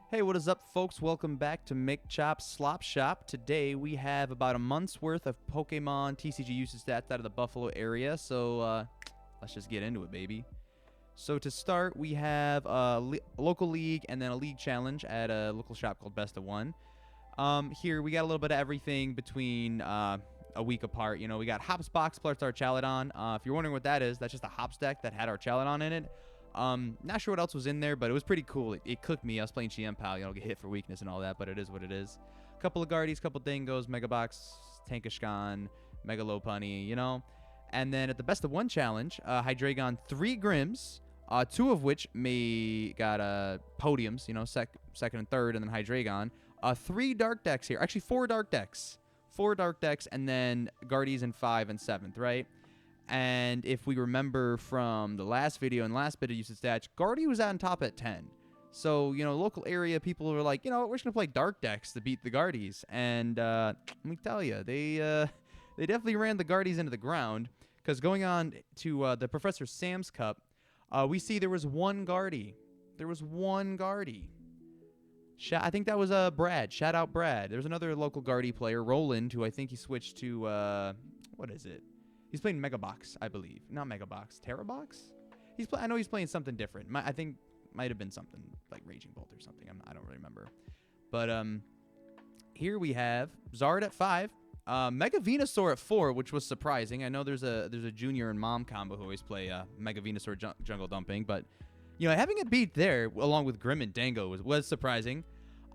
Hey, what is up, folks? Welcome back to McChop's Slop Shop. Today we have about a month's worth of Pokemon TCG usage stats out of the Buffalo area, so let's just get into it, baby. So to start, we have a local league and then a league challenge at a local shop called Best of One. Here we got a little bit of everything between a week apart. You know, we got Hops Box plus our Chaladon. If you're wondering what that is, that's just a Hops deck that had our Chaladon in it. Not sure what else was in there, but it was pretty cool. It cooked me. I was playing GM Pal, you know, get hit for weakness and all that, but it is what it is. A couple of Guardies, couple Dingos, Mega Box, Tankashkan, Mega Lopunny, you know. And then at the Best of One challenge, Hydreigon 3 Grims, 2 of which got podiums, you know, second and third, and then Hydreigon. 3 Dark decks here. Actually, 4 Dark decks. 4 Dark decks, and then Guardies in 5 and 7th, right? And if we remember from the last video and last bit of usage stats, Guardy was on top at 10. So, you know, local area people were like, you know, we're just going to play dark decks to beat the Guardies. And let me tell you, they definitely ran the Guardies into the ground. Because going on to the Professor Sam's Cup, we see there was 1 Guardy. There was 1 Guardy. I think that was Brad. Shout out Brad. There's another local Guardy player, Roland, who I think he switched to, what is it? He's playing Mega Box, I believe. Not Mega Box. Terra Box? I know he's playing something different. I think might have been something like Raging Bolt or something. I don't really remember. But here we have Zard at 5. Mega Venusaur at 4, which was surprising. I know there's a junior and mom combo who always play Mega Venusaur Jungle Dumping. But, you know, having it beat there, along with Grim and Dango, was surprising.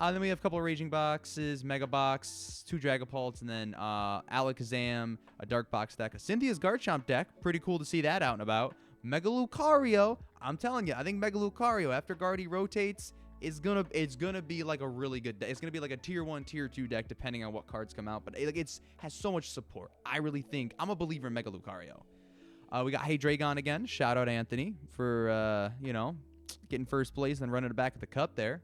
Then we have a couple of Raging Boxes, Mega Box, 2 Dragapults, and then Alakazam, a Dark Box deck, a Cynthia's Garchomp deck. Pretty cool to see that out and about. Mega Lucario. I'm telling you, I think Mega Lucario, after Guardy rotates, it's gonna be like a really good deck. It's gonna be like a tier 1, tier 2 deck, depending on what cards come out. But it has so much support. I really think I'm a believer in Mega Lucario. We got Hydreigon again. Shout out Anthony for you know, getting first place and running it back at the cup there.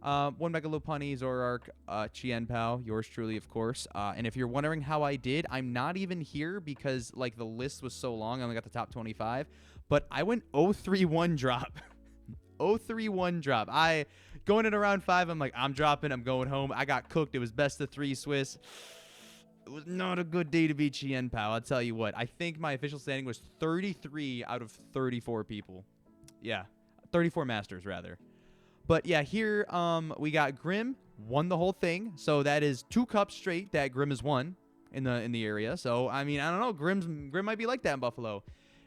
1 Mega Lopunny, Zoroark, Chien Pao, yours truly, of course. And if you're wondering how I did, I'm not even here because, like, the list was so long. I only got the top 25. But I went 0-3-1 drop. 0-3-1 drop. Going in around 5, I'm like, I'm dropping. I'm going home. I got cooked. It was best of 3 Swiss. It was not a good day to be Chien Pao. I'll tell you what. I think my official standing was 33 out of 34 people. Yeah, 34 masters, rather. But yeah, here we got Grim won the whole thing, so that is 2 cups straight that Grim has won in the area. So I mean, I don't know, Grim might be like that in Buffalo.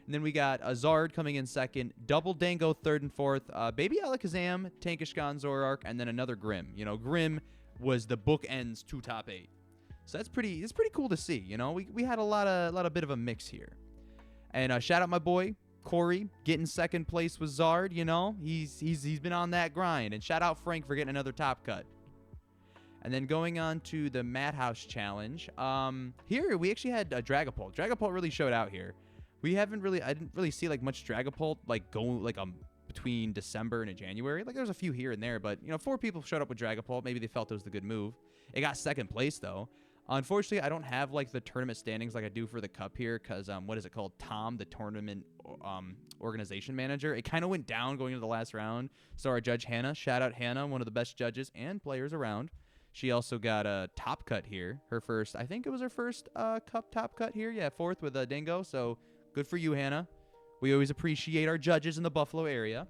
And then we got Zard coming in second, double Dango third and fourth, Baby Alakazam, Tankashkan, Zoroark, and then another Grim. You know, Grim was the bookends to top 8, so it's pretty cool to see. You know, we had a lot of bit of a mix here. And shout out my boy Corey getting second place with Zard. You know, he's been on that grind. And shout out Frank for getting another top cut. And then going on to the Madhouse challenge, here we actually had a Dragapult. Dragapult really showed out here. I didn't really see like much Dragapult like going like between December and January. Like there's a few here and there, but you know, 4 people showed up with Dragapult. Maybe they felt it was the good move. It got second place though. Unfortunately, I don't have like the tournament standings like I do for the cup here because what is it called? Tom, the tournament organization manager. It kind of went down going into the last round. So our judge Hannah, shout out Hannah, one of the best judges and players around. She also got a top cut here. I think it was her first cup top cut here. Yeah, 4th with Dingo. So good for you, Hannah. We always appreciate our judges in the Buffalo area.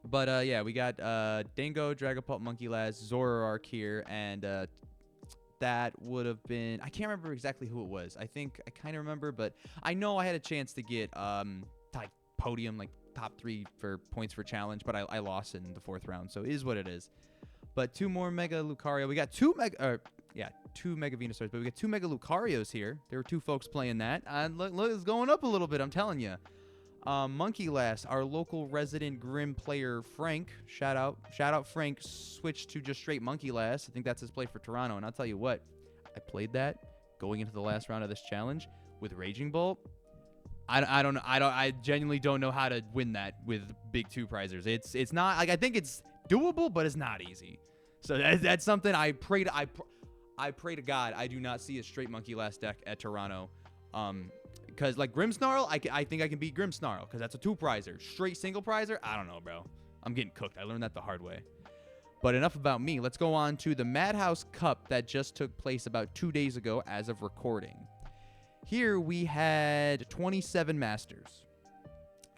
But yeah, we got Dingo, Dragapult, Monkeylass, Zoroark here, and that would have been, I can't remember exactly who it was. I think I kind of remember, but I know I had a chance to get like podium, like top 3 for points for challenge, but I lost in the 4th round, so it is what it is. But 2 more Mega Lucario. We got 2 Mega Venusaurs, but we got 2 Mega Lucarios here. There were 2 folks playing that, and look, it's going up a little bit, I'm telling you. Monkeylass, our local resident Grim player Frank, shout out Frank, switched to just straight Monkeylass. I think that's his play for Toronto, and I'll tell you what, I played that going into the last round of this challenge with Raging Bolt. I genuinely don't know how to win that with big 2 prizers. It's not like, I think it's doable, but it's not easy. So that's something I pray to God I do not see a straight Monkeylass deck at Toronto. Because like Grimmsnarl, I think I can beat Grimmsnarl because that's a 2 prizer. Straight single prizer, I don't know, bro. I'm getting cooked. I learned that the hard way. But enough about me. Let's go on to the Madhouse Cup that just took place about 2 days ago as of recording. Here we had 27 Masters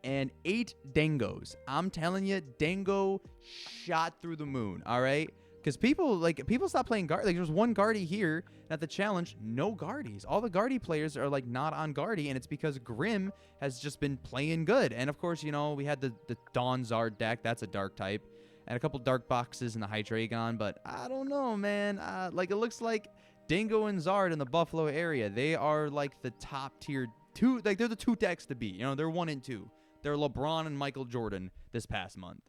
and 8 Dangos. I'm telling you, Dango shot through the moon, all right? Because people stop playing Guardy. Like, there's one Guardy here at the challenge, no Guardies. All the Guardy players are, like, not on Guardy, and it's because Grim has just been playing good. And, of course, you know, we had the Dawn Zard deck. That's a dark type. And a couple dark boxes in the Hydreigon, but I don't know, man. Like, it looks like Dingo and Zard in the Buffalo area, they are, like, the top tier two. Like, they're the 2 decks to beat. You know, they're 1 and 2. They're LeBron and Michael Jordan this past month.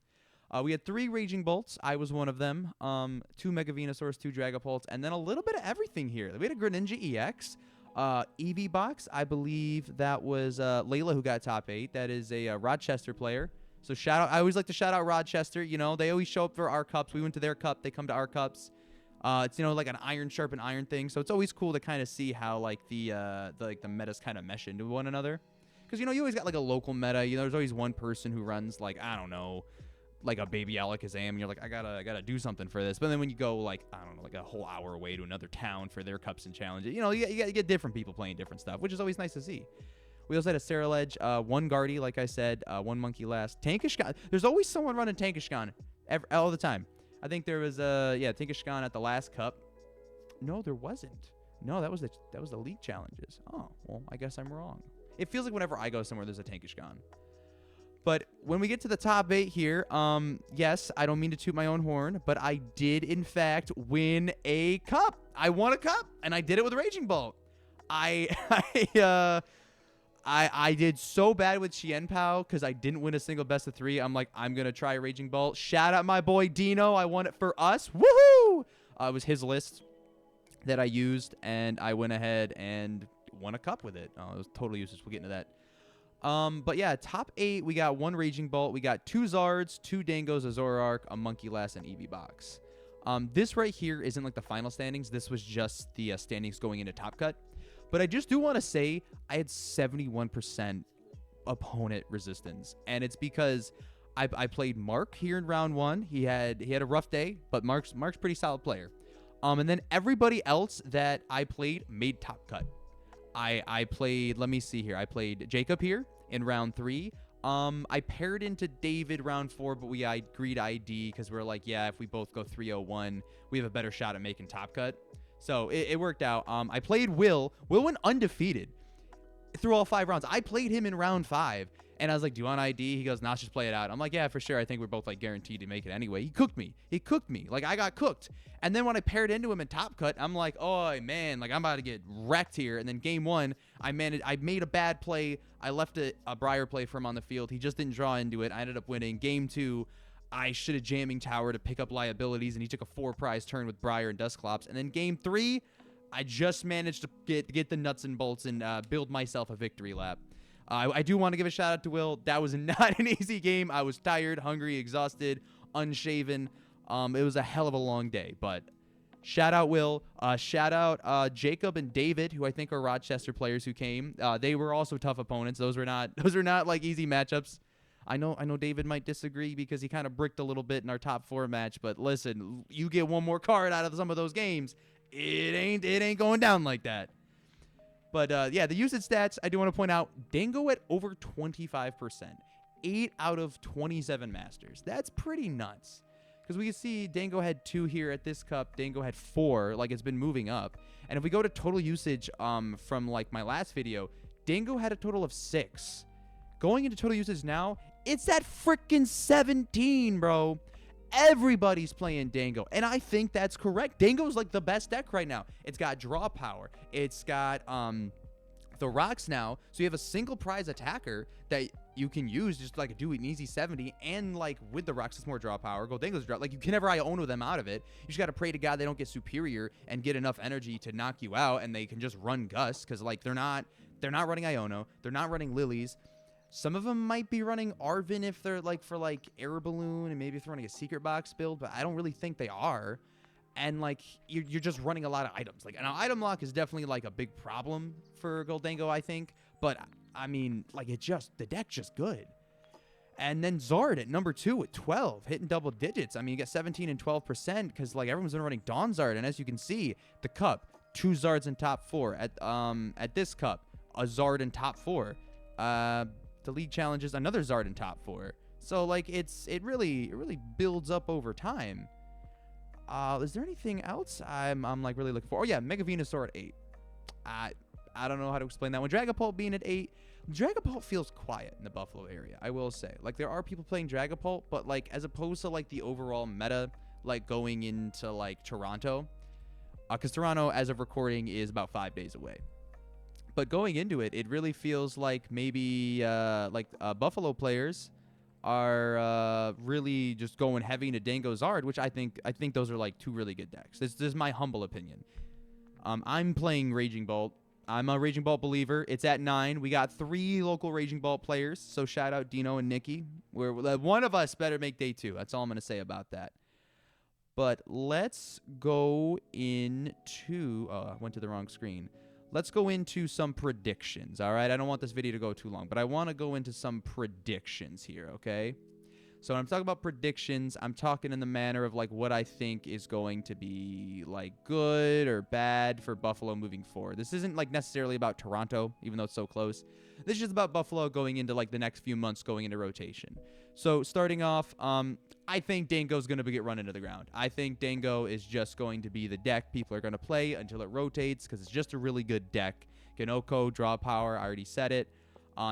We had 3 Raging Bolts. I was one of them. 2 Mega Venusaurs, 2 Dragapults, and then a little bit of everything here. We had a Greninja EX. Eevee box, I believe that was Layla who got top 8. That is a Rochester player. So shout out. I always like to shout out Rochester. You know, they always show up for our cups. We went to their cup. They come to our cups. It's, you know, like an iron sharpen iron thing. So it's always cool to kind of see how like the metas kind of mesh into one another. Because, you know, you always got like a local meta. You know, there's always one person who runs like, I don't know, like a baby Alakazam, and you're like, I gotta do something for this. But then when you go like, I don't know, like a whole hour away to another town for their cups and challenges, you know, you get different people playing different stuff, which is always nice to see. We also had a Ceruledge, 1 Guardy, like I said, 1 Monkey Last. Tankishkan. There's always someone running Tankishkan all the time. I think there was Tankishkan at the last cup. No, there wasn't. No, that was the league challenges. Oh, well, I guess I'm wrong. It feels like whenever I go somewhere, there's a Tankishkan. But when we get to the top 8 here, yes, I don't mean to toot my own horn, but I did, in fact, win a cup. I won a cup, and I did it with Raging Bolt. I did so bad with Xianpao because I didn't win a single best of 3. I'm like, I'm going to try Raging Bolt. Shout out my boy Dino. I won it for us. Woohoo! It was his list that I used, and I went ahead and won a cup with it. It was totally useless. We'll get into that. But yeah, top 8, we got 1 Raging Bolt. We got 2 Zards, 2 Dangos, a Zoroark, a Monkey Last, and Eevee box. This right here isn't like the final standings. This was just the standings going into Top Cut. But I just do want to say I had 71% opponent resistance. And it's because I played Mark here in round 1. He had a rough day, but Mark's pretty solid player. And then everybody else that I played made Top Cut. I played, let me see here. I played Jacob here in round 3. I paired into David round 4, but we agreed ID because we were like, yeah, if we both go 3-0-1, we have a better shot at making Top Cut. So it worked out. I played Will. Will went undefeated through all 5 rounds. I played him in round 5, and I was like, do you want ID? He goes, nah, let's just play it out. I'm like, yeah, for sure. I think we're both like guaranteed to make it anyway. He cooked me. Like, I got cooked. And then when I paired into him in Top Cut, I'm like, oh, man, like, I'm about to get wrecked here. And then game 1, I made a bad play. I left a Briar play for him on the field. He just didn't draw into it. I ended up winning. Game 2, I should have jamming Tower to pick up liabilities, and he took a 4-prize turn with Briar and Dusclops. And then game 3, I just managed to get the nuts and bolts and build myself a victory lap. I do want to give a shout out to Will. That was not an easy game. I was tired, hungry, exhausted, unshaven. It was a hell of a long day, but shout out Will. Shout out Jacob and David, who I think are Rochester players who came. They were also tough opponents. Those are not like easy matchups. I know David might disagree because he kind of bricked a little bit in our top 4 match, but listen, you get one more card out of some of those games, it ain't going down like that. But yeah, the usage stats, I do want to point out, Dango at over 25%. 8 out of 27 Masters. That's pretty nuts. Because we can see Dango had 2 here at this cup. Dango had 4. Like, it's been moving up. And if we go to total usage from, like, my last video, Dango had a total of 6. Going into total usage now, it's at freaking 17, bro. Everybody's playing Dango, and I think that's correct. Dango's like the best deck right now. It's got draw power. It's got the rocks now, so you have a single prize attacker that you can use just like do an easy 70, and like with the rocks, it's more draw power. Goldango's draw, like you can never Iono them out of it. You just got to pray to God they don't get superior and get enough energy to knock you out, and they can just run Gus because like they're not running Iono, they're not running Lilies. Some of them might be running Arvin if they're like for like Air Balloon and maybe if they're running a secret box build, but I don't really think they are. And like you're just running a lot of items. Like, now item lock is definitely like a big problem for Goldango, I think. But I mean, like the deck's just good. And then Zard at number 2 with 12, hitting double digits. I mean, you got 17 and 12% because like everyone's been running Dawn Zard, and as you can see, the cup, 2 Zards in top 4. At this cup, a Zard in top 4. The league challenges, another Zard in top 4. So like it really builds up over time. Is there anything else I'm like really looking for? Oh yeah, Mega Venusaur at 8. I don't know how to explain that one. Dragapult being at 8. Dragapult feels quiet in the Buffalo area, I will say. Like, there are people playing Dragapult, but, like, as opposed to, like, the overall meta, like, going into, like, Toronto. Because Toronto, as of recording, is about 5 days away. But going into it, it really feels like maybe, Buffalo players are really just going heavy into Dango Zard, which I think those are, like, 2 really good decks. This is my humble opinion. I'm playing Raging Bolt. I'm a Raging Bolt believer. It's at 9. We got 3 local Raging Bolt players, so shout out Dino and Nikki. One of us better make day 2. That's all I'm going to say about that. But let's go into... Oh, I went to the wrong screen. Let's go into some predictions, all right? I don't want this video to go too long, but I want to go into some predictions here, okay? So when I'm talking about predictions, I'm talking in the manner of, like, what I think is going to be, like, good or bad for Buffalo moving forward. This isn't, like, necessarily about Toronto, even though it's so close. This is just about Buffalo going into, like, the next few months going into rotation. So starting off, I think Dango's going to get run into the ground. I think Dango is just going to be the deck people are going to play until it rotates because it's just a really good deck. Ganoko, draw power, I already said it.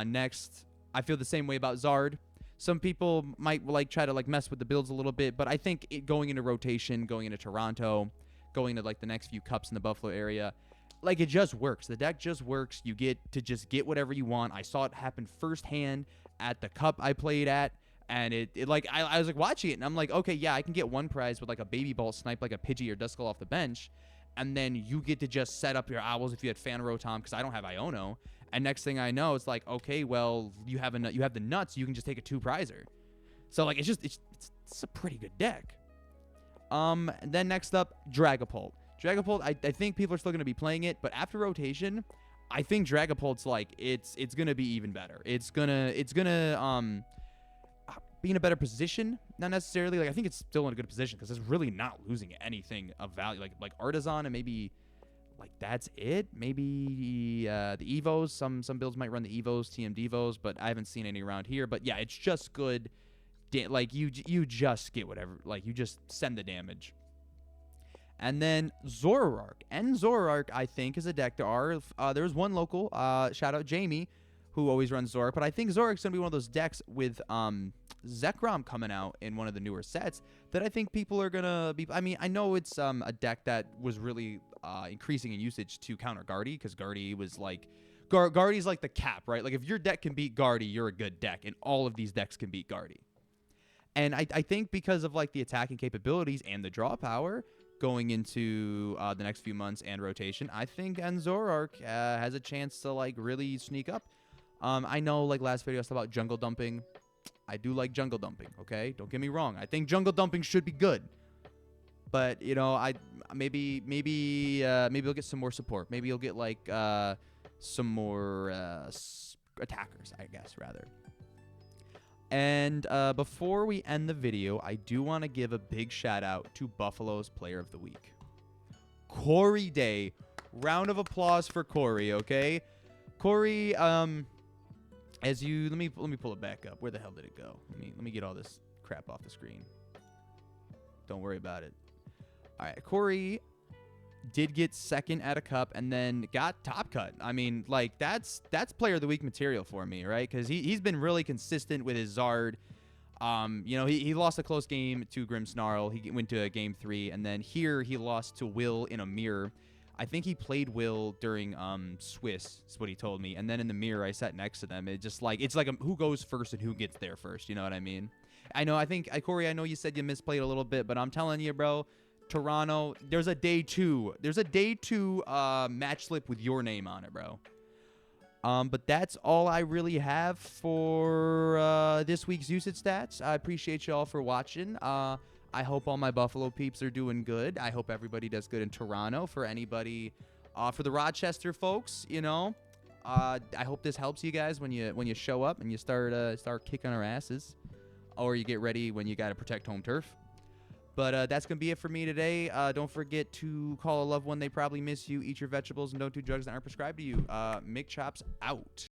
Next, I feel the same way about Zard. Some people might like try to like mess with the builds a little bit, but I think going into rotation, going into Toronto, going to like the next few cups in the Buffalo area, like it just works. The deck just works. You get to just get whatever you want. I saw it happen firsthand at the cup I played at, and it like I was like watching it, and I'm like, okay, yeah, I can get one prize with like a baby ball snipe like a Pidgey or Duskull off the bench, and then you get to just set up your owls if you had Fan Rotom because I don't have Iono. And next thing I know, it's like, okay, well, you have the nuts. You can just take a 2-prizer. So like, it's a pretty good deck. Then next up, Dragapult. Dragapult, I think people are still gonna be playing it, but after rotation, I think Dragapult's like it's gonna be even better. It's gonna be in a better position. Not necessarily like I think it's still in a good position because it's really not losing anything of value. Like Artisan and maybe. Like, that's it. Maybe the Evos. Some builds might run the Evos, TM Devos, but I haven't seen any around here. But, yeah, it's just good. Like, you just get whatever. Like, you just send the damage. And then Zoroark. And Zoroark, I think, is a deck. There's one local, shout out Jamie, who always runs Zoroark. But I think Zoroark's going to be one of those decks with Zekrom coming out in one of the newer sets that I think people are going to be... I mean, I know it's a deck that was really... increasing in usage to counter Guardy, because Guardy was like Guardy's like the cap, right? Like if your deck can beat Guardy, you're a good deck, and all of these decks can beat Guardy. And I think because of like the attacking capabilities and the draw power going into the next few months and rotation, I think Zoroark has a chance to like really sneak up. I know like last video I talked about jungle dumping. I do like jungle dumping, okay? Don't get me wrong. I think jungle dumping should be good. But, you know, maybe you'll get some more support. Maybe you'll get, like, some more attackers, I guess, rather. And before we end the video, I do want to give a big shout-out to Buffalo's Player of the Week. Corey Day. Round of applause for Corey, okay? Corey, as you... Let me pull it back up. Where the hell did it go? Let me get all this crap off the screen. Don't worry about it. All right, Corey did get second at a cup and then got top cut. I mean, like, that's Player of the Week material for me, right? Because he's been really consistent with his Zard. You know, he lost a close game to Grimmsnarl. He went to a game 3, and then here he lost to Will in a mirror. I think he played Will during Swiss, is what he told me. And then in the mirror, I sat next to them. It's like who goes first and who gets there first. You know what I mean? Corey, I know you said you misplayed a little bit, but I'm telling you, bro. Toronto, there's a day 2 match slip with your name on it, bro. But that's all I really have for this week's usage stats. I appreciate y'all for watching. I hope all my Buffalo peeps are doing good. I hope everybody does good in Toronto. For anybody, for the Rochester folks, you know, I hope this helps you guys when you show up and you start kicking our asses, or you get ready when you got to protect home turf. But that's going to be it for me today. Don't forget to call a loved one. They probably miss you. Eat your vegetables and don't do drugs that aren't prescribed to you. Mick Chops out.